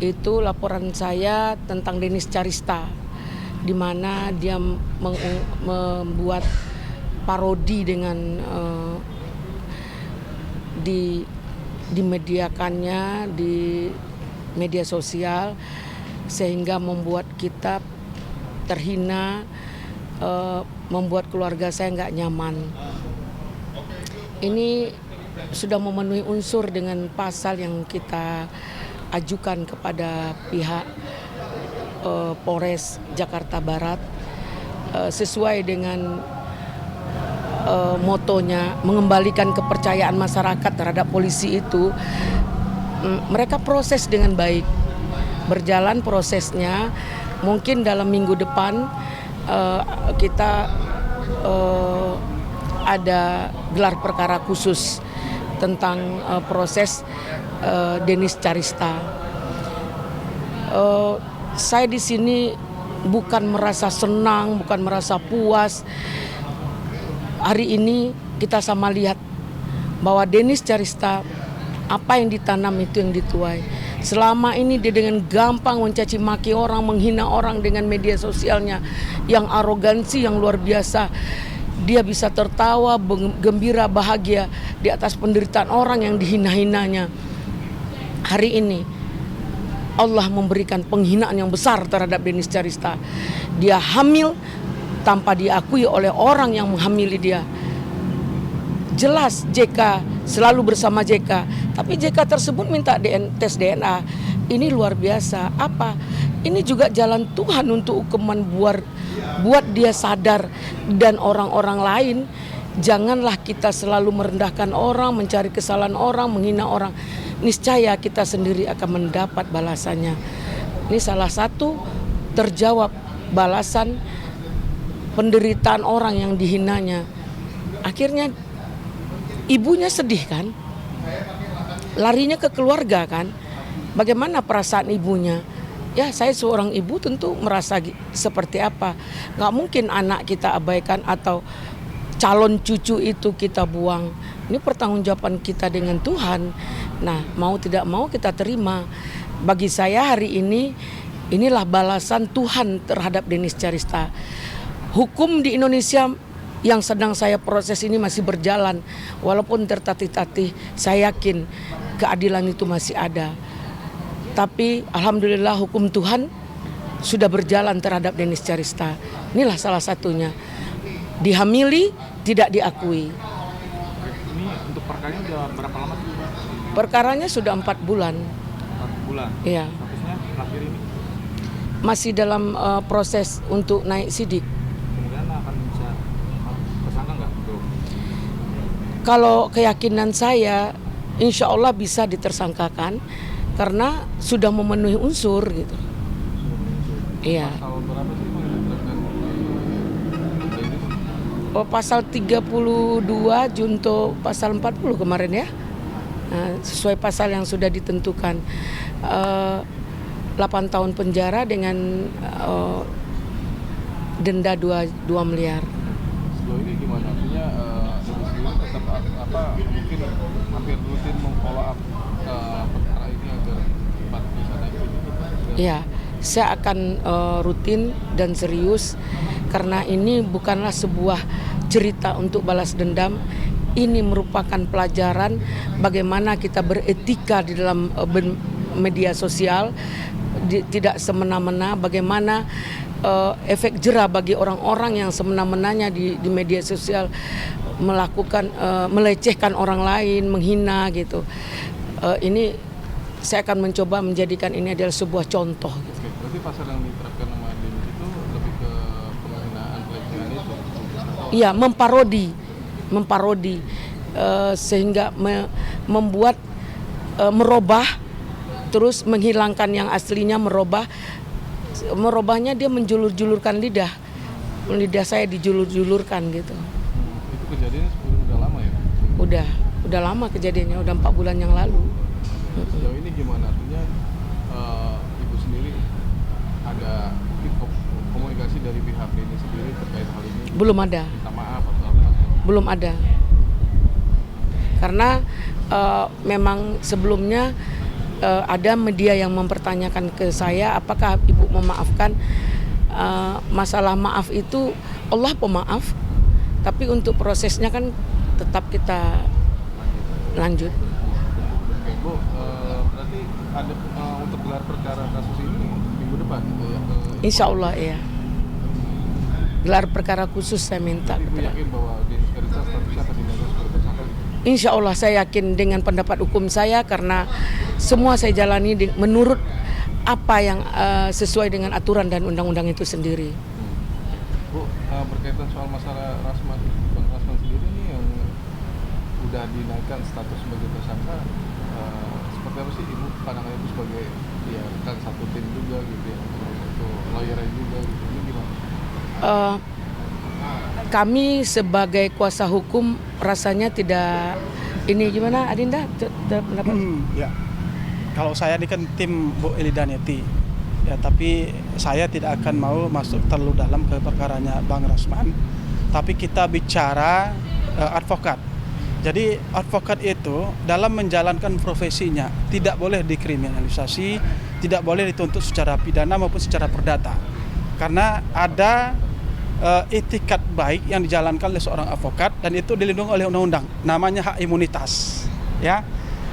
Itu laporan saya tentang Denis Carista, di mana dia membuat parodi dengan dimediakannya di media sosial, sehingga membuat kita terhina, membuat keluarga saya nggak nyaman. Ini sudah memenuhi unsur dengan pasal yang kita ajukan kepada pihak Polres Jakarta Barat, sesuai dengan motonya mengembalikan kepercayaan masyarakat terhadap polisi itu. Mereka proses dengan baik, berjalan prosesnya. Mungkin dalam minggu depan kita ada gelar perkara khusus tentang proses Denis Carista. Saya di sini bukan merasa senang, bukan merasa puas. Hari ini kita sama lihat bahwa Denis Carista, apa yang ditanam itu yang dituai. Selama ini dia dengan gampang mencaci maki orang, menghina orang dengan media sosialnya yang arogansi yang luar biasa. Dia bisa tertawa, gembira, bahagia di atas penderitaan orang yang dihina-hinanya. Hari ini Allah memberikan penghinaan yang besar terhadap Denis Carista. Dia hamil tanpa diakui oleh orang yang menghamili dia. Jelas JK selalu bersama JK, tapi JK tersebut minta tes DNA. Ini luar biasa. Apa? Ini juga jalan Tuhan untuk hukuman buat dia sadar, dan orang-orang lain. Janganlah kita selalu merendahkan orang, mencari kesalahan orang, menghina orang. Niscaya kita sendiri akan mendapat balasannya. Ini salah satu terjawab balasan penderitaan orang yang dihinanya. Akhirnya ibunya sedih kan, larinya ke keluarga kan. Bagaimana perasaan ibunya? Ya, saya seorang ibu tentu merasa seperti apa. Gak mungkin anak kita abaikan atau calon cucu itu kita buang. Ini pertanggungjawaban kita dengan Tuhan. Nah, mau tidak mau kita terima. Bagi saya hari ini, inilah balasan Tuhan terhadap Denis Carista. Hukum di Indonesia yang sedang saya proses ini masih berjalan. Walaupun tertatih-tatih, saya yakin keadilan itu masih ada. Tapi alhamdulillah hukum Tuhan sudah berjalan terhadap Denis Carista. Inilah salah satunya. Dihamili, tidak diakui. Ini untuk perkaranya sudah berapa lama? Perkaranya sudah 4 bulan. 4 bulan? Iya. Statusnya terakhir ini? Masih dalam proses untuk naik sidik. Kemudian akan bisa tersangka nggak? Kalau keyakinan saya, insya Allah bisa ditersangkakan karena sudah memenuhi unsur gitu. Iya. Pasal berapa sih? Pasal 32 junto pasal 40 kemarin ya. Sesuai pasal yang sudah ditentukan. 8 tahun penjara dengan denda 2 miliar. Sejauh ini gimana? Artinya tetap mungkin hampir rutin meng-follow up perkara ini agar cepat bisa naik sidik? Iya, saya akan rutin dan serius karena ini bukanlah sebuah cerita untuk balas dendam. Ini merupakan pelajaran bagaimana kita beretika di dalam media sosial, tidak semena-mena, bagaimana efek jera bagi orang-orang yang semena-menanya di media sosial, melakukan melecehkan orang lain, menghina gitu. Ini saya akan mencoba menjadikan ini adalah sebuah contoh. Oke, berarti pasal yang diterapkan sama Denis itu lebih ke penghinaan, pelecehan itu? Iya, memparodi sehingga membuat merubah, terus menghilangkan yang aslinya, merubahnya dia menjulur-julurkan lidah saya dijulur-julurkan gitu. Itu kejadiannya udah lama ya? Udah lama kejadiannya, udah 4 bulan yang lalu. Sejauh ini gimana? Artinya ibu sendiri ada komunikasi dari pihak Denis sendiri terkait hal ini? Belum ada. Minta maaf atau apa? Belum ada. Karena memang sebelumnya ada media yang mempertanyakan ke saya, apakah Ibu memaafkan? Masalah maaf itu Allah pemaaf, tapi untuk prosesnya kan tetap kita lanjut. Bu, berarti ada untuk gelar perkara kasus ini minggu depan gitu ya? Insya Allah ya. Gelar perkara khusus saya minta. Ibu yakin bahwa Denis Charista statusnya akan dinyatakan sebagai tersangka? Insya Allah saya yakin dengan pendapat hukum saya, karena semua saya jalani menurut apa yang sesuai dengan aturan dan undang-undang itu sendiri. Bu, berkaitan soal masalah Bang Rasman sendiri nih yang udah dinaikkan status sebagai tersangka, seperti apa sih Ibu pandangan Ibu sebagai ya rekan satu tim juga gitu ya, untuk lawyer juga gitu, ini gimana? Kami sebagai kuasa hukum rasanya tidak ini gimana Adinda pendapat? Ya. Kalau saya ini kan tim Bu Elida Neti, ya, tapi saya tidak akan mau masuk terlalu dalam ke perkaranya Bang Rasman. Tapi kita bicara advokat. Jadi advokat itu dalam menjalankan profesinya tidak boleh dikriminalisasi, tidak boleh dituntut secara pidana maupun secara perdata. Karena ada etikat baik yang dijalankan oleh seorang advokat, dan itu dilindungi oleh undang-undang. Namanya hak imunitas, ya.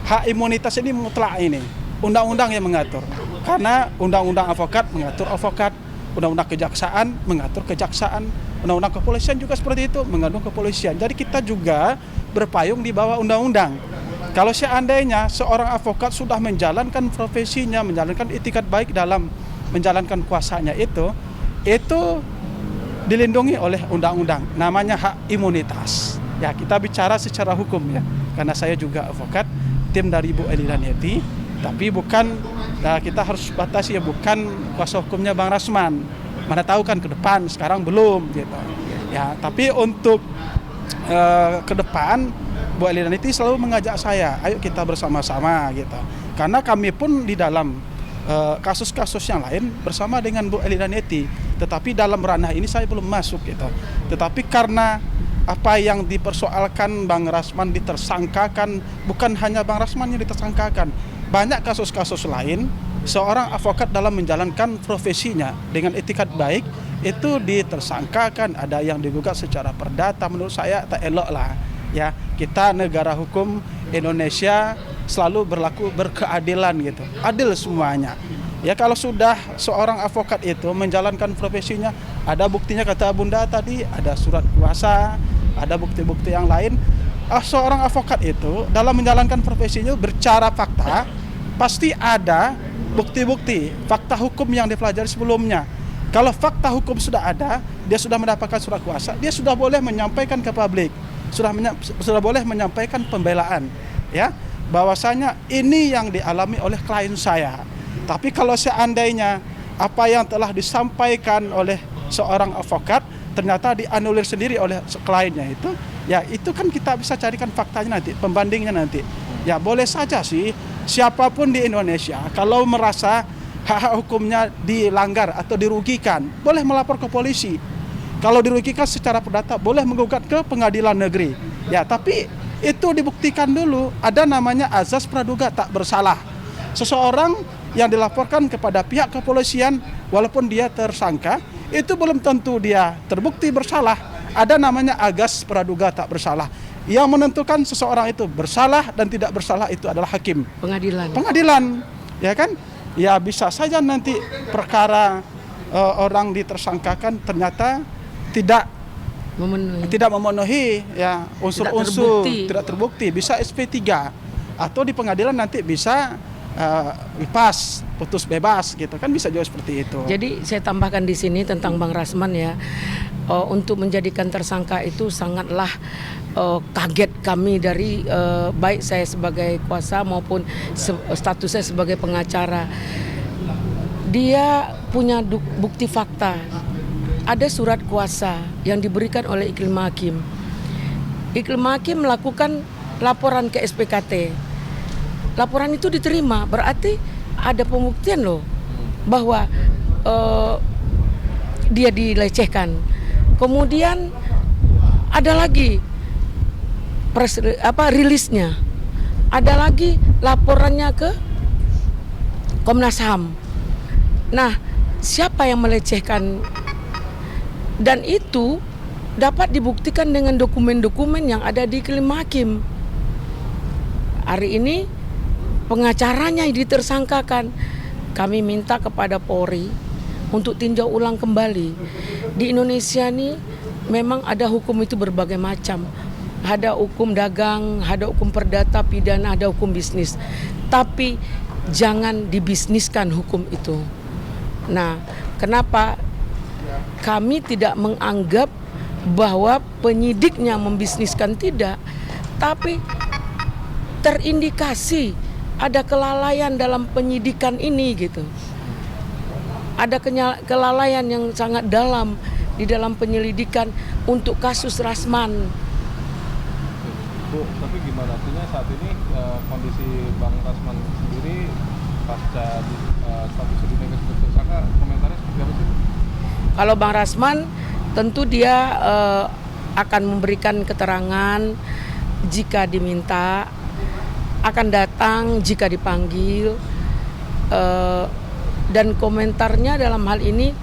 Hak imunitas ini mutlak, ini undang-undang yang mengatur. Karena undang-undang advokat mengatur advokat, undang-undang kejaksaan mengatur kejaksaan, undang-undang kepolisian juga seperti itu, mengatur kepolisian. Jadi kita juga berpayung di bawah undang-undang. Kalau seandainya seorang advokat sudah menjalankan profesinya, menjalankan etikat baik dalam menjalankan kuasanya, itu dilindungi oleh undang-undang. Namanya hak imunitas. Ya, kita bicara secara hukum ya. Karena saya juga advokat, tim dari Bu Elida Neti, tapi bukan, kita harus batasi ya, bukan kuasa hukumnya Bang Rasman. Mana tahu kan ke depan, sekarang belum gitu. Ya, tapi untuk ke depan Bu Elida Neti selalu mengajak saya, ayo kita bersama-sama gitu. Karena kami pun di dalam kasus-kasus yang lain bersama dengan Bu Elida Neti, tetapi dalam ranah ini saya belum masuk gitu. Tetapi karena apa yang dipersoalkan Bang Rasman ditersangkakan, bukan hanya Bang Rasman yang ditersangkakan, banyak kasus-kasus lain seorang advokat dalam menjalankan profesinya dengan etikat baik itu ditersangkakan, ada yang digugat secara perdata. Menurut saya tak elok lah ya, kita negara hukum Indonesia selalu berlaku berkeadilan gitu, adil semuanya. Ya, kalau sudah seorang advokat itu menjalankan profesinya, ada buktinya kata Bunda tadi, ada surat kuasa, ada bukti-bukti yang lain. Seorang advokat itu dalam menjalankan profesinya bercara fakta, pasti ada bukti-bukti, fakta hukum yang dipelajari sebelumnya. Kalau fakta hukum sudah ada, dia sudah mendapatkan surat kuasa, dia sudah boleh menyampaikan ke publik, sudah boleh menyampaikan pembelaan, ya, bahwasanya ini yang dialami oleh klien saya. Tapi kalau seandainya apa yang telah disampaikan oleh seorang advokat ternyata dianulir sendiri oleh kliennya, itu ya itu kan kita bisa carikan faktanya nanti, pembandingnya nanti. Ya boleh saja sih siapapun di Indonesia kalau merasa hak hukumnya dilanggar atau dirugikan, boleh melapor ke polisi. Kalau dirugikan secara perdata boleh menggugat ke pengadilan negeri. Ya, tapi itu dibuktikan dulu, ada namanya azas praduga tak bersalah. Seseorang yang dilaporkan kepada pihak kepolisian walaupun dia tersangka, itu belum tentu dia terbukti bersalah. Ada namanya azas praduga tak bersalah. Yang menentukan seseorang itu bersalah dan tidak bersalah itu adalah hakim. Pengadilan, ya kan? Ya bisa saja nanti perkara orang ditersangkakan ternyata tidak memenuhi ya unsur-unsur, tidak terbukti, bisa SP3 atau di pengadilan nanti bisa lepas, putus bebas gitu kan, bisa juga seperti itu. Jadi saya tambahkan di sini tentang Bang Rasman ya, untuk menjadikan tersangka itu sangatlah kaget kami dari baik saya sebagai kuasa maupun status saya sebagai pengacara. Dia punya bukti fakta. Ada surat kuasa yang diberikan oleh Iklim Hakim. Iklim Hakim melakukan laporan ke SPKT. Laporan itu diterima, berarti ada pembuktian loh bahwa dia dilecehkan. Kemudian ada lagi rilisnya, ada lagi laporannya ke Komnas HAM. Nah, siapa yang melecehkan? Dan itu dapat dibuktikan dengan dokumen-dokumen yang ada di Kelima Hakim. Hari ini pengacaranya ditersangkakan. Kami minta kepada Polri untuk tinjau ulang kembali. Di Indonesia ini memang ada hukum itu berbagai macam. Ada hukum dagang, ada hukum perdata, pidana, ada hukum bisnis. Tapi jangan dibisniskan hukum itu. Nah, kenapa kami tidak menganggap bahwa penyidiknya membisniskan, tidak, tapi terindikasi ada kelalaian dalam penyidikan ini gitu. Ada kelalaian yang sangat dalam di dalam penyelidikan untuk kasus Rasman. Bu, tapi gimana artinya saat ini kondisi Bang Rasman sendiri pasca status dinaikkan sebagai tersangka, komentarnya seperti apa sih? Kalau Bang Rasman tentu dia akan memberikan keterangan jika diminta, akan datang jika dipanggil, dan komentarnya dalam hal ini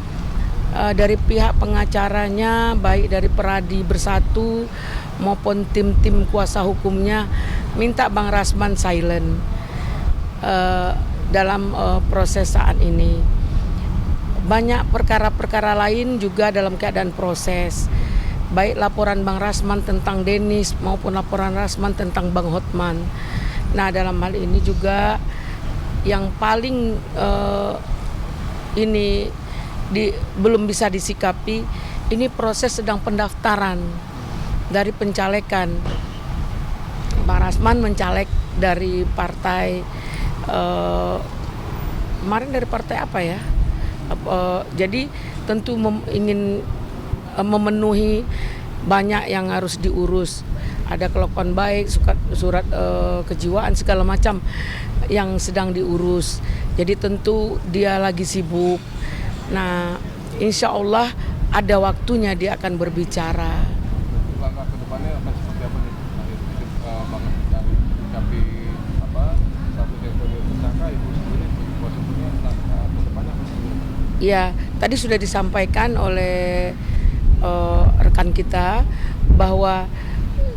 dari pihak pengacaranya, baik dari Peradi Bersatu maupun tim-tim kuasa hukumnya, minta Bang Rasman silent dalam proses saat ini. Banyak perkara-perkara lain juga dalam keadaan proses, baik laporan Bang Rasman tentang Denis maupun laporan Rasman tentang Bang Hotman. Nah, dalam hal ini juga yang paling ini belum bisa disikapi, ini proses sedang pendaftaran dari pencalekan. Bang Rasman mencalek dari partai, kemarin dari partai apa ya? Jadi tentu ingin memenuhi banyak yang harus diurus. Ada kelakuan baik, surat kejiwaan, segala macam yang sedang diurus. Jadi tentu dia lagi sibuk. Nah, insya Allah ada waktunya dia akan berbicara. Langkah ke depannya akan seperti apa nih? Bang, dari menyikapi status yang sebagai tersangka, Ibu sendiri sebagai kuasa hukumnya, langkah ke depannya apa sih? Ya, tadi sudah disampaikan oleh rekan kita bahwa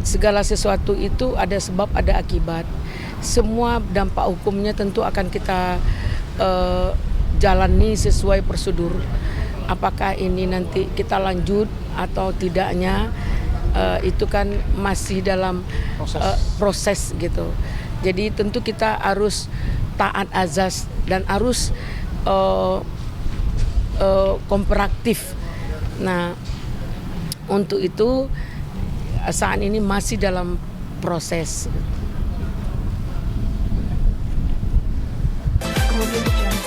segala sesuatu itu ada sebab, ada akibat. Semua dampak hukumnya tentu akan kita jalani sesuai prosedur. Apakah ini nanti kita lanjut atau tidaknya, itu kan masih dalam proses gitu. Jadi tentu kita harus taat azas dan harus kooperatif. Nah, untuk itu saat ini masih dalam proses. Audio Jungle.